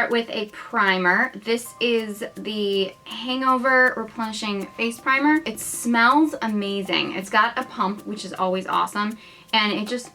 start with a primer. This is the Hangover Replenishing Face Primer. It smells amazing. It's got a pump, which is always awesome, and it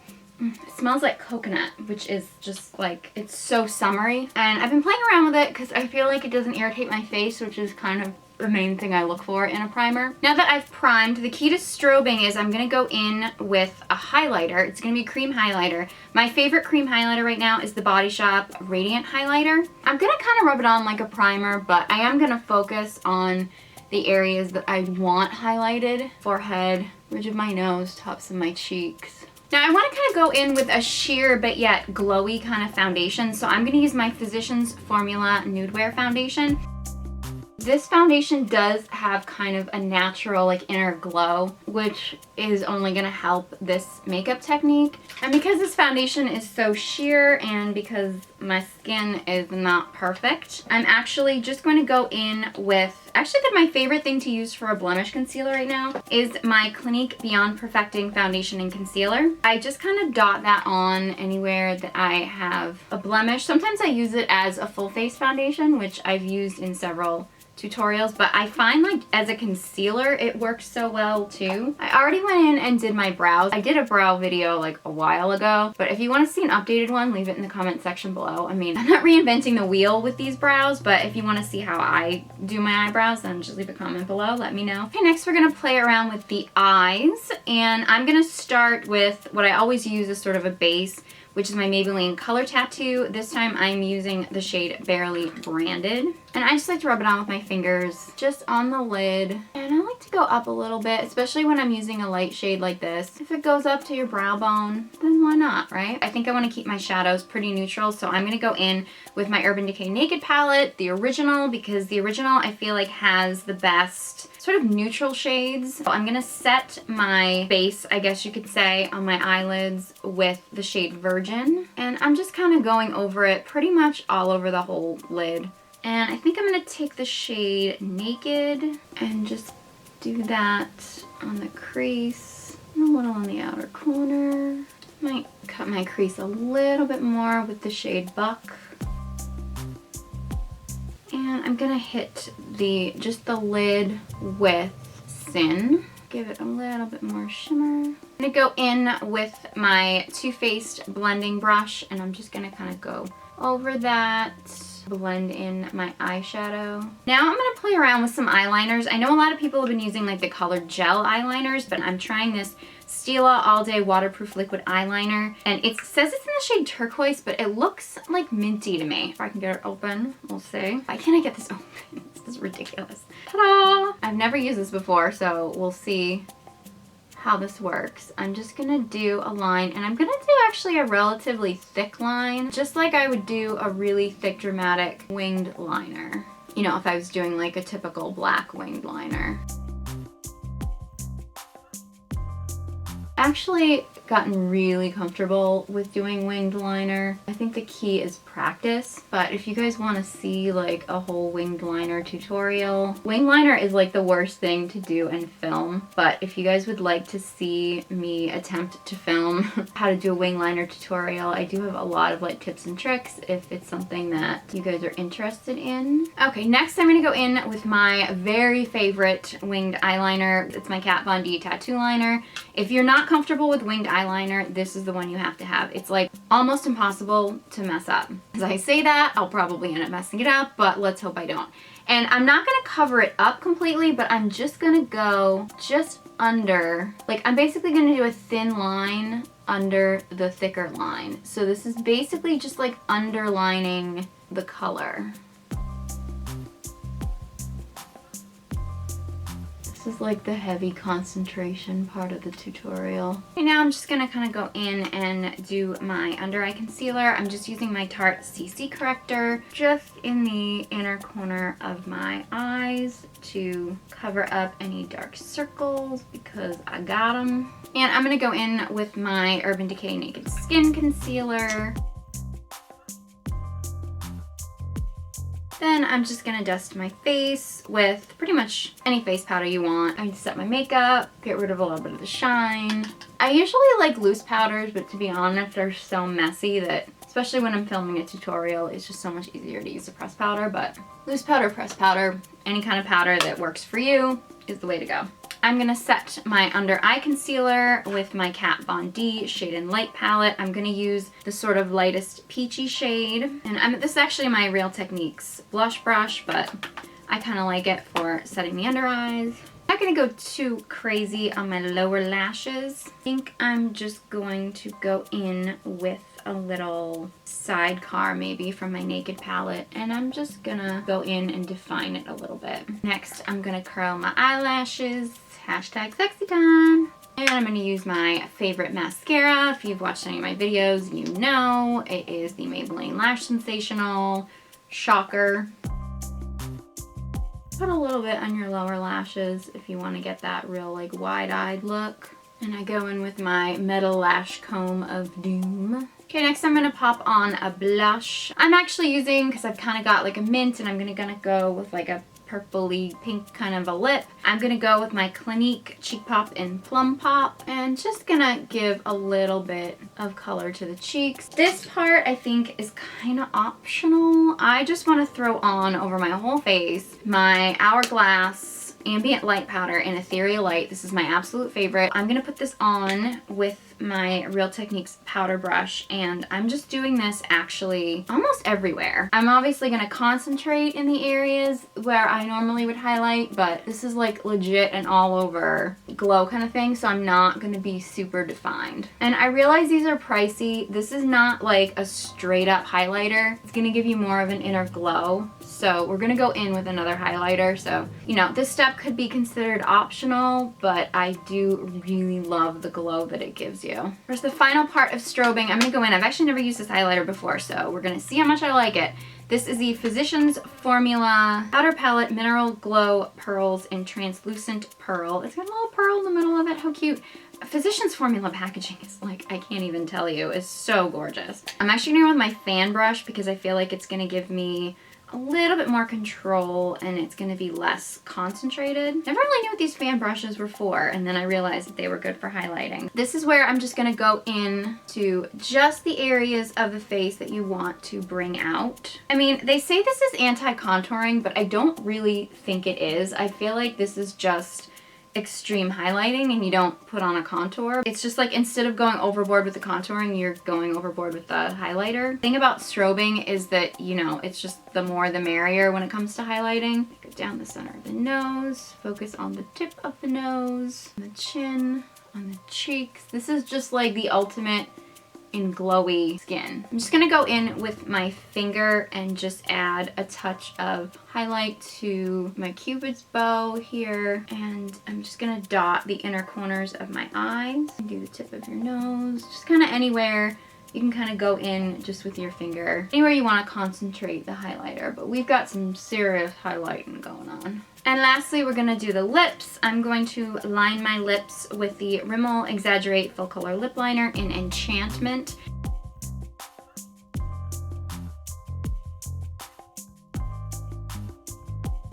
smells like coconut, which is just like, it's so summery. And I've been playing around with it because I feel like it doesn't irritate my face, which is kind of the main thing I look for in a primer. Now that I've primed, the key to strobing is I'm gonna go in with a highlighter. It's gonna be a cream highlighter. My favorite cream highlighter right now is the Body Shop Radiant highlighter. I'm gonna kind of rub it on like a primer, but I am gonna focus on the areas that I want highlighted. Forehead, ridge of my nose, tops of my cheeks. Now I want to kind of go in with a sheer but yet glowy kind of foundation, so I'm going to use my Physicians Formula Nude Wear foundation. This foundation does have kind of a natural like inner glow, which is only going to help this makeup technique. And because this foundation is so sheer and because my skin is not perfect, I'm actually just going to go in with, actually my favorite thing to use for a blemish concealer right now is my Clinique Beyond Perfecting Foundation and Concealer. I just kind of dot that on anywhere that I have a blemish. Sometimes I use it as a full face foundation, which I've used in several tutorials, but I find like as a concealer it works so well too. I already went in and did my brows. I did a brow video like a while ago, but if you want to see an updated one, leave it in the comment section below. I mean, I'm not reinventing the wheel with these brows, but if you want to see how I do my eyebrows, then just leave a comment below, let me know. Okay, next we're gonna play around with the eyes, and I'm gonna start with what I always use as sort of a base, which is my Maybelline Color Tattoo. This time I'm using the shade Barely Branded. And I just like to rub it on with my fingers, just on the lid. And I like to go up a little bit, especially when I'm using a light shade like this. If it goes up to your brow bone, then why not, right? I think I want to keep my shadows pretty neutral, so I'm going to go in with my Urban Decay Naked palette, the original, because the original I feel like has the best sort of neutral shades. So I'm going to set my base, I guess you could say, on my eyelids with the shade Virgin. And I'm just kind of going over it pretty much all over the whole lid. And I think I'm going to take the shade Naked and just do that on the crease, a little on the outer corner. Might cut my crease a little bit more with the shade Buck. And I'm going to hit just the lid with Sin. Give it a little bit more shimmer. I'm going to go in with my Too Faced blending brush, and I'm just going to kind of go over that, blend in my eyeshadow. Now I'm going to play around with some eyeliners. I know a lot of people have been using like the colored gel eyeliners, but I'm trying this Stila All Day Waterproof Liquid Eyeliner, and it says it's in the shade Turquoise, but it looks like minty to me. If I can get it open, we'll see. Why can't I get this open? This is ridiculous. Ta-da! I've never used this before, so we'll see how this works. I'm just gonna do a line, and I'm gonna do actually a relatively thick line, just like I would do a really thick dramatic winged liner. You know, if I was doing like a typical black winged liner. Actually gotten really comfortable with doing winged liner. I think the key is practice, but if you guys want to see like a whole winged liner tutorial, winged liner is like the worst thing to do and film, but if you guys would like to see me attempt to film how to do a winged liner tutorial, I do have a lot of like tips and tricks if it's something that you guys are interested in. Okay, next I'm going to go in with my very favorite winged eyeliner. It's my Kat Von D tattoo liner. If you're not comfortable with winged eyeliner, this is the one you have to have. It's like almost impossible to mess up. As I say that, I'll probably end up messing it up, but let's hope I don't. And I'm not going to cover it up completely, but I'm just going to go just under, like I'm basically going to do a thin line under the thicker line. So this is basically just like underlining the color. This is like the heavy concentration part of the tutorial. Okay, now I'm just gonna kind of go in and do my under eye concealer. I'm just using my Tarte CC Corrector just in the inner corner of my eyes to cover up any dark circles because I got them. And I'm gonna go in with my Urban Decay Naked Skin Concealer. Then I'm just gonna dust my face with pretty much any face powder you want. I need to set my makeup, get rid of a little bit of the shine. I usually like loose powders, but to be honest, they're so messy that, especially when I'm filming a tutorial. It's just so much easier to use a pressed powder, but loose powder, pressed powder, any kind of powder that works for you is the way to go. I'm gonna set my under eye concealer with my Kat Von D Shade and Light palette. I'm gonna use the sort of lightest peachy shade. And this is actually my Real Techniques blush brush, but I kind of like it for setting the under eyes. I'm not gonna go too crazy on my lower lashes. I think I'm just going to go in with a little sidecar maybe from my Naked palette, and I'm just gonna go in and define it a little bit. Next, I'm gonna curl my eyelashes. Hashtag sexy time. And I'm gonna use my favorite mascara. If you've watched any of my videos, you know it is the Maybelline Lash Sensational Shocker. Put a little bit on your lower lashes if you want to get that real like wide-eyed look. And I go in with my Metal Lash Comb of Doom. Okay, next I'm gonna pop on a blush. I'm actually using, because I've kind of got like a mint, and I'm gonna go with like a purpley pink kind of a lip. I'm gonna go with my Clinique Cheek Pop in Plum Pop, and just gonna give a little bit of color to the cheeks. This part I think is kind of optional. I just want to throw on over my whole face my Hourglass Ambient Light Powder in Ethereal Light. This is my absolute favorite. I'm gonna put this on with my Real Techniques powder brush, and I'm just doing this actually almost everywhere. I'm obviously gonna concentrate in the areas where I normally would highlight, but this is like legit an all over glow kind of thing, so I'm not gonna be super defined. And I realize these are pricey. This is not like a straight up highlighter. It's gonna give you more of an inner glow. So we're gonna go in with another highlighter. So, you know, this step could be considered optional, but I do really love the glow that it gives you. For the final part of strobing, I'm gonna go in. I've actually never used this highlighter before, so we're gonna see how much I like it. This is the Physicians Formula Powder Palette Mineral Glow Pearls in Translucent Pearl. It's got a little pearl in the middle of it. How cute. Physicians Formula packaging is like, I can't even tell you. It's so gorgeous. I'm actually gonna go with my fan brush because I feel like it's gonna give me a little bit more control and it's going to be less concentrated. Never really knew what these fan brushes were for, and then I realized that they were good for highlighting. This is where I'm just going to go in to just the areas of the face that you want to bring out. I mean, they say this is anti-contouring, but I don't really think it is. I feel like this is just extreme highlighting and you don't put on a contour. It's just like instead of going overboard with the contouring, you're going overboard with the highlighter. The thing about strobing is that, you know, it's just the more the merrier when it comes to highlighting. Go down the center of the nose, focus on the tip of the nose, on the chin, on the cheeks. This is just like the ultimate in glowy skin. I'm just gonna go in with my finger and just add a touch of highlight to my Cupid's bow here, and I'm just gonna dot the inner corners of my eyes and do the tip of your nose, just kind of anywhere. You can kind of go in just with your finger anywhere you want to concentrate the highlighter, but we've got some serious highlighting going on. And lastly, we're going to do the lips. I'm going to line my lips with the Rimmel Exaggerate Full Color Lip Liner in Enchantment.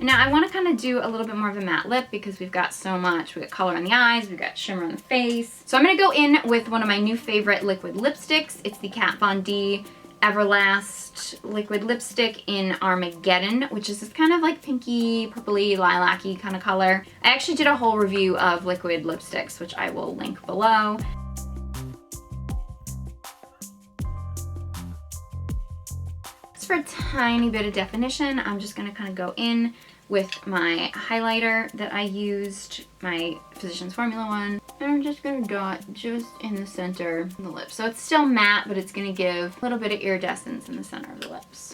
Now I want to kind of do a little bit more of a matte lip because we've got so much. We've got color in the eyes, we've got shimmer on the face. So I'm going to go in with one of my new favorite liquid lipsticks. It's the Kat Von D Everlast liquid lipstick in Armageddon, which is this kind of like pinky, purpley, lilac-y kind of color. I actually did a whole review of liquid lipsticks, which I will link below. Just for a tiny bit of definition, I'm just going to kind of go in with my highlighter that I used, my Physicians Formula one, and I'm just going to dot just in the center of the lips. So it's still matte, but it's going to give a little bit of iridescence in the center of the lips.